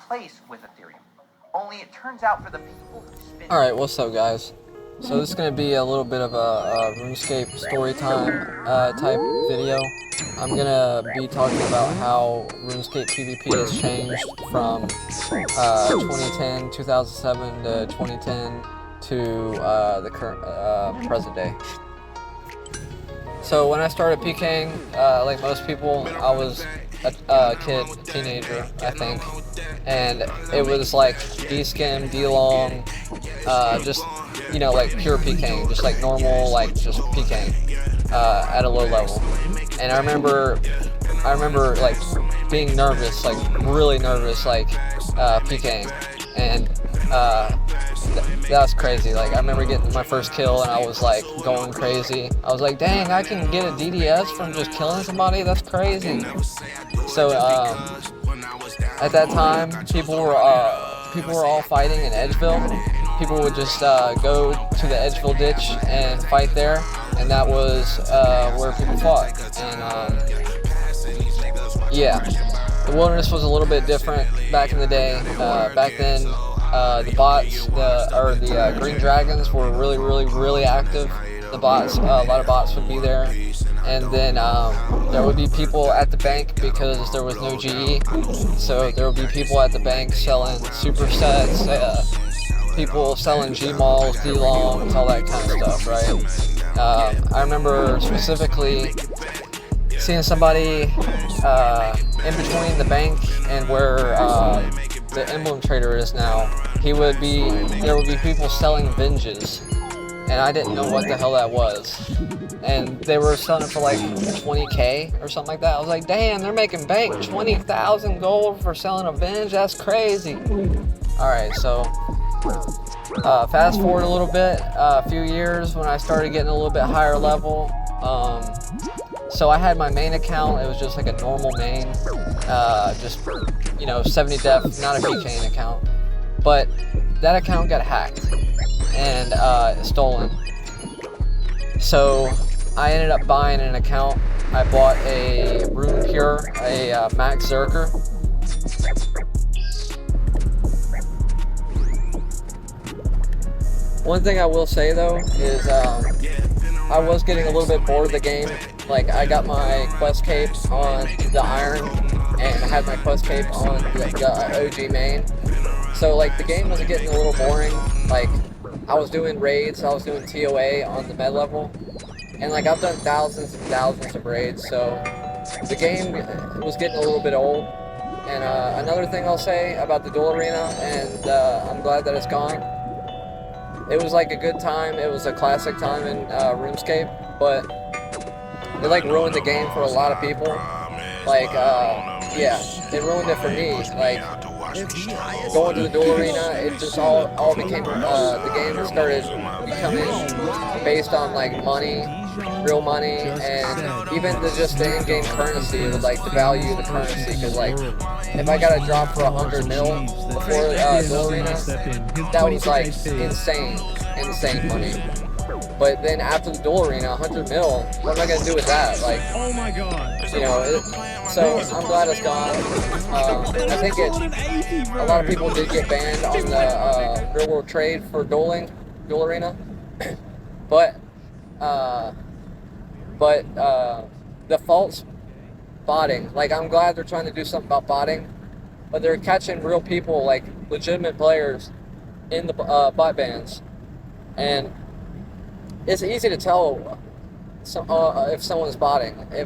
place with Ethereum. Only it turns out for the people who spin... Alright, what's up guys? So this is going to be a little bit of a RuneScape story time type video. I'm going to be talking about how RuneScape PvP has changed from 2010, 2007 to 2010 to the current present day. So when I started PKing, like most people, I was a teenager, I think, and it was like D-skim, D-long, just, you know, like pure PKing, just like normal, like just PKing at a low level. And I remember like being nervous, like really nervous, like PKing, and that was crazy. Like I remember getting my first kill and I was like going crazy. I was like, dang, I can get a DDS from just killing somebody? That's crazy. So at that time, people were all fighting in Edgeville. People would just go to the Edgeville ditch and fight there, and that was where people fought. And yeah, the wilderness was a little bit different back in the day. Back then, the bots, the green dragons were really active. The bots, a lot of bots would be there, and then there would be people at the bank because there was no GE. So there would be people at the bank selling supersets, people selling G-malls, D-longs, all that kind of stuff, right? I remember specifically seeing somebody in between the bank and where the emblem trader is now. There would be people selling Venges, and I didn't know what the hell that was. And they were selling it for like 20K or something like that. I was like, damn, they're making bank, 20,000 gold for selling a Venge? That's crazy. Alright, so fast forward a little bit, a few years when I started getting a little bit higher level. So I had my main account. It was just like a normal main, just, you know, 70 def, not a PKing account. But that account got hacked and stolen. So I ended up buying an account. I bought a Rune Pure, a Max Zerker. One thing I will say though is I was getting a little bit bored of the game. Like I got my quest cape on the Iron and I had my quest cape on the OG main. So like the game was getting a little boring. Like I was doing raids, I was doing TOA on the med level, and like I've done thousands and thousands of raids, so the game was getting a little bit old. And another thing I'll say about the duel arena, and I'm glad that it's gone. It was like a good time. It was a classic time in RuneScape, but it like ruined the game for a lot of people. Like yeah, it ruined it for me. Like going to the duel arena, it just all became the game started becoming based on like money, real money, and even just the in-game currency with like the value of the currency. Because like if I got a drop for 100 mil before duel arena, that was like insane money. But then after the duel arena, 100 mil, what am I gonna do with that? Like, oh my god, you know. So I'm glad it's gone. I think a lot of people did get banned on the real world trade for duel arena, but the false botting. Like I'm glad they're trying to do something about botting, but they're catching real people, like legitimate players, in the bot bans, and it's easy to tell if someone's botting. If